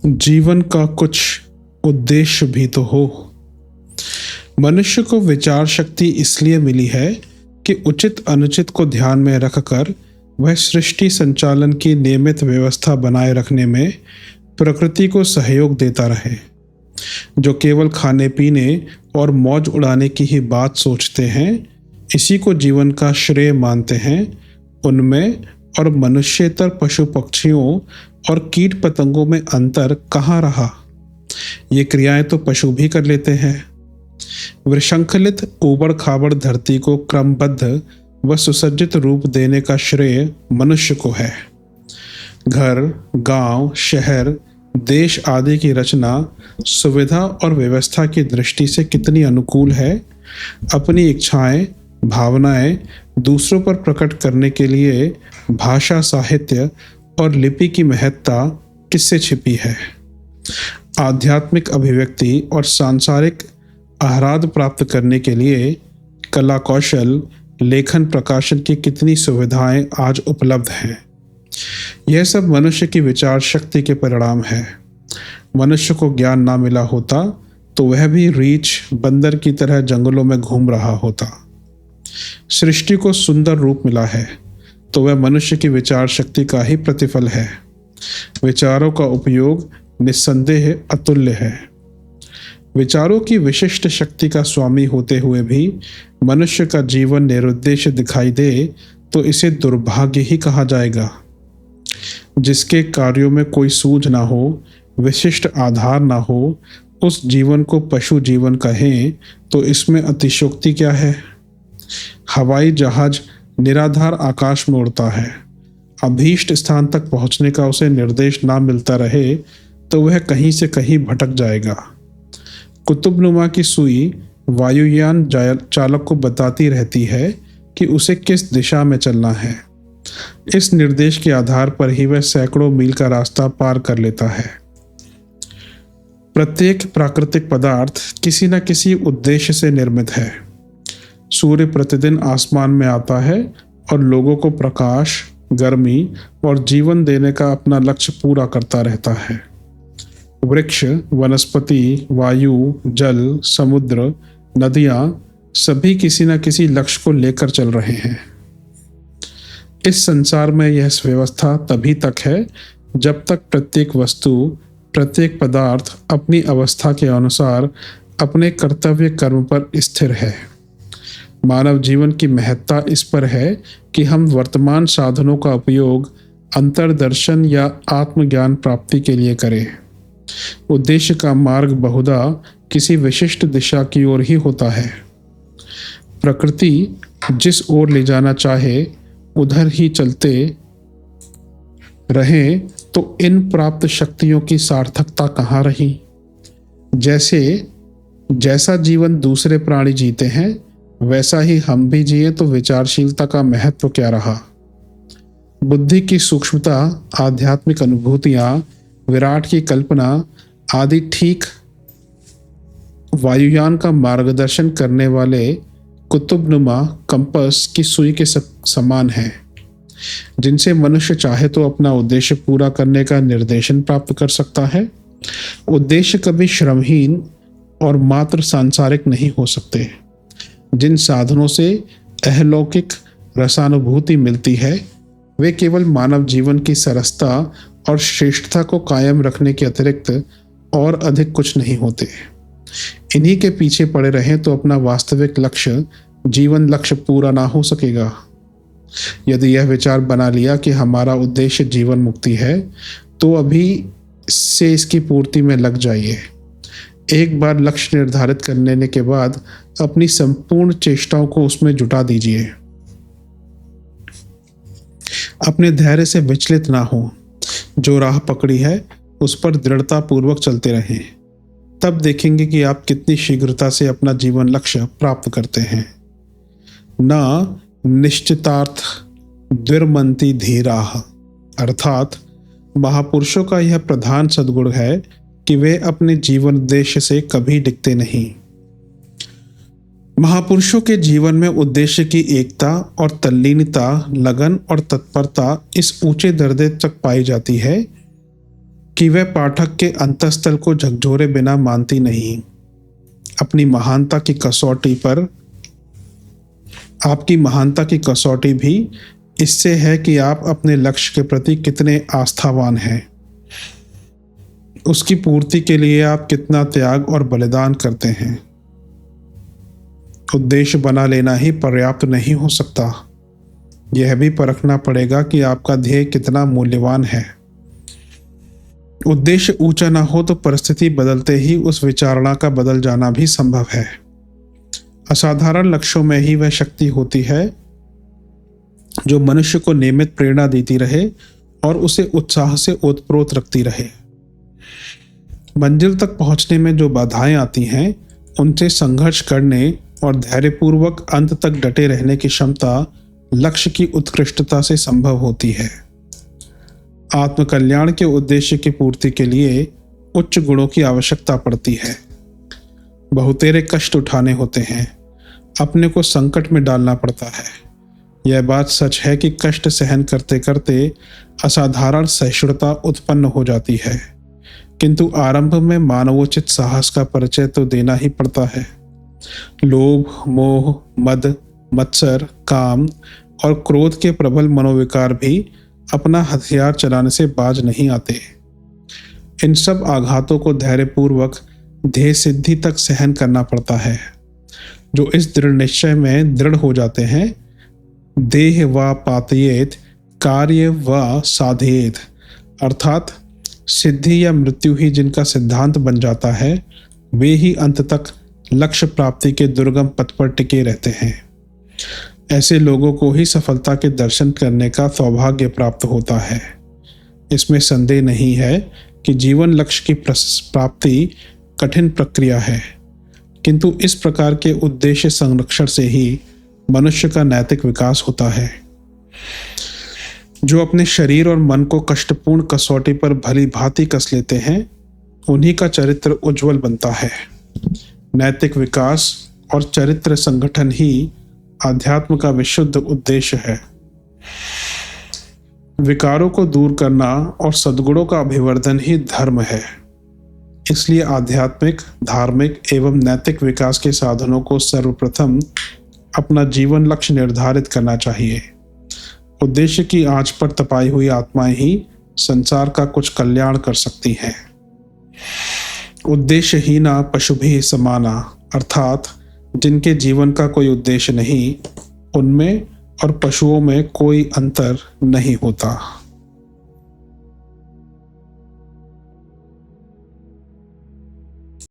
जीवन का कुछ उद्देश्य भी तो हो। मनुष्य को विचार शक्ति इसलिए मिली है कि उचित अनुचित को ध्यान में रखकर वह सृष्टि संचालन की नियमित व्यवस्था बनाए रखने में प्रकृति को सहयोग देता रहे। जो केवल खाने पीने और मौज उड़ाने की ही बात सोचते हैं, इसी को जीवन का श्रेय मानते हैं, उनमें और मनुष्येतर पशु पक्षियों और कीट पतंगों में अंतर कहाँ रहा। ये क्रियाएं तो पशु भी कर लेते हैं। विशृंखलित ऊबड़ खाबड़ धरती को क्रमबद्ध व सुसज्जित रूप देने का श्रेय मनुष्य को है। घर, गांव, शहर, देश आदि की रचना सुविधा और व्यवस्था की दृष्टि से कितनी अनुकूल है। अपनी इच्छाएं, भावनाएं दूसरों पर प्रकट करने के लिए भाषा, साहित्य और लिपि की महत्ता किससे छिपी है। आध्यात्मिक अभिव्यक्ति और सांसारिक आह्लाद प्राप्त करने के लिए कला कौशल, लेखन, प्रकाशन की कितनी सुविधाएं आज उपलब्ध हैं। यह सब मनुष्य की विचार शक्ति के परिणाम है। मनुष्य को ज्ञान ना मिला होता तो वह भी रीछ बंदर की तरह जंगलों में घूम रहा होता। सृष्टि को सुंदर रूप मिला है तो वह मनुष्य की विचार शक्ति का ही प्रतिफल है। विचारों का उपयोग निस्संदेह अतुल्य है। विचारों की विशिष्ट शक्ति का स्वामी होते हुए भी मनुष्य का जीवन निरुद्देश्य दिखाई दे तो इसे दुर्भाग्य ही कहा जाएगा। जिसके कार्यों में कोई सूझ ना हो, विशिष्ट आधार ना हो, उस जीवन को पशु जीवन कहें तो इसमें अतिशयोक्ति क्या है। हवाई जहाज निराधार आकाश में उड़ता है। अभीष्ट स्थान तक पहुंचने का उसे निर्देश ना मिलता रहे तो वह कहीं से कहीं भटक जाएगा। कुतुबनुमा की सुई वायुयान चालक को बताती रहती है कि उसे किस दिशा में चलना है। इस निर्देश के आधार पर ही वह सैकड़ों मील का रास्ता पार कर लेता है। प्रत्येक प्राकृतिक पदार्थ किसी न किसी उद्देश्य से निर्मित है। सूर्य प्रतिदिन आसमान में आता है और लोगों को प्रकाश, गर्मी और जीवन देने का अपना लक्ष्य पूरा करता रहता है। वृक्ष, वनस्पति, वायु, जल, समुद्र, नदियां सभी किसी न किसी लक्ष्य को लेकर चल रहे हैं। इस संसार में यह व्यवस्था तभी तक है जब तक प्रत्येक वस्तु, प्रत्येक पदार्थ अपनी अवस्था के अनुसार अपने कर्तव्य कर्म पर स्थिर है। मानव जीवन की महत्ता इस पर है कि हम वर्तमान साधनों का उपयोग अंतर्दर्शन या आत्मज्ञान प्राप्ति के लिए करें। उद्देश्य का मार्ग बहुधा किसी विशिष्ट दिशा की ओर ही होता है। प्रकृति जिस ओर ले जाना चाहे उधर ही चलते रहें तो इन प्राप्त शक्तियों की सार्थकता कहाँ रही। जैसा जीवन दूसरे प्राणी जीते हैं वैसा ही हम भी जिए तो विचारशीलता का महत्व क्या रहा। बुद्धि की सूक्ष्मता, आध्यात्मिक अनुभूतियां, विराट की कल्पना आदि ठीक वायुयान का मार्गदर्शन करने वाले कुतुबनुमा कंपास की सुई के समान है, जिनसे मनुष्य चाहे तो अपना उद्देश्य पूरा करने का निर्देशन प्राप्त कर सकता है। उद्देश्य कभी श्रमहीन और मात्र सांसारिक नहीं हो सकते। जिन साधनों से अहलौकिक रसानुभूति मिलती है वे केवल मानव जीवन की सरसता और श्रेष्ठता को कायम रखने के अतिरिक्त और अधिक कुछ नहीं होते। इन्हीं के पीछे पड़े रहें तो अपना वास्तविक लक्ष्य, जीवन लक्ष्य पूरा ना हो सकेगा। यदि यह विचार बना लिया कि हमारा उद्देश्य जीवन मुक्ति है तो अभी से इसकी पूर्ति में लग जाइए। एक बार लक्ष्य निर्धारित कर लेने के बाद अपनी संपूर्ण चेष्टाओं को उसमें जुटा दीजिए। अपने धैर्य से विचलित ना हो। जो राह पकड़ी है उस पर दृढ़ता पूर्वक चलते रहें। तब देखेंगे कि आप कितनी शीघ्रता से अपना जीवन लक्ष्य प्राप्त करते हैं। न निश्चितार्थ द्विर्मंती धीराः, अर्थात महापुरुषों का यह प्रधान सद्गुण है कि वे अपने जीवन उद्देश्य से कभी डिगते नहीं। महापुरुषों के जीवन में उद्देश्य की एकता और तल्लीनता, लगन और तत्परता इस ऊंचे दर्जे तक पाई जाती है कि वह पाठक के अंतःस्थल को झकझोरे बिना मानती नहीं। अपनी महानता की कसौटी पर आपकी महानता की कसौटी भी इससे है कि आप अपने लक्ष्य के प्रति कितने आस्थावान हैं। उसकी पूर्ति के लिए आप कितना त्याग और बलिदान करते हैं। उद्देश्य बना लेना ही पर्याप्त नहीं हो सकता, यह भी परखना पड़ेगा कि आपका ध्येय कितना मूल्यवान है। उद्देश्य ऊंचा ना हो तो परिस्थिति बदलते ही उस विचारणा का बदल जाना भी संभव है। असाधारण लक्ष्यों में ही वह शक्ति होती है जो मनुष्य को नियमित प्रेरणा देती रहे और उसे उत्साह से ओतप्रोत रखती रहे। मंजिल तक पहुंचने में जो बाधाएं आती हैं, उनसे संघर्ष करने और धैर्यपूर्वक अंत तक डटे रहने की क्षमता लक्ष्य की उत्कृष्टता से संभव होती है। आत्मकल्याण के उद्देश्य की पूर्ति के लिए उच्च गुणों की आवश्यकता पड़ती है। बहुतेरे कष्ट उठाने होते हैं, अपने को संकट में डालना पड़ता है। यह बात सच है कि कष्ट सहन करते करते असाधारण सहिष्णुता उत्पन्न हो जाती है, किंतु आरंभ में मानवोचित साहस का परिचय तो देना ही पड़ता है। लोभ, मोह, मद, मत्सर, काम और क्रोध के प्रबल मनोविकार भी अपना हथियार चलाने से बाज नहीं आते। इन सब आघातों को धैर्यपूर्वक ध्येय सिद्धि तक सहन करना पड़ता है। जो इस दृढ़ निश्चय में दृढ़ हो जाते हैं, देह व पातयेत कार्य व साधयेत, अर्थात सिद्धि या मृत्यु ही जिनका सिद्धांत बन जाता है, वे ही अंत तक लक्ष्य प्राप्ति के दुर्गम पथ पर टिके रहते हैं। ऐसे लोगों को ही सफलता के दर्शन करने का सौभाग्य प्राप्त होता है। इसमें संदेह नहीं है कि जीवन लक्ष्य की प्राप्ति कठिन प्रक्रिया है, किंतु इस प्रकार के उद्देश्य संरक्षण से ही मनुष्य का नैतिक विकास होता है। जो अपने शरीर और मन को कष्टपूर्ण कसौटी पर भली भांति कस लेते हैं, उन्हीं का चरित्र उज्जवल बनता है। नैतिक विकास और चरित्र संगठन ही आध्यात्म का विशुद्ध उद्देश्य है। विकारों को दूर करना और सद्गुणों का अभिवर्धन ही धर्म है। इसलिए आध्यात्मिक, धार्मिक एवं नैतिक विकास के साधनों को सर्वप्रथम अपना जीवन लक्ष्य निर्धारित करना चाहिए। उद्देश्य की आंच पर तपाई हुई आत्माएं ही संसार का कुछ कल्याण कर सकती हैं। उद्देश्यहीना पशुभिः समाना, अर्थात जिनके जीवन का कोई उद्देश्य नहीं, उनमें और पशुओं में कोई अंतर नहीं होता।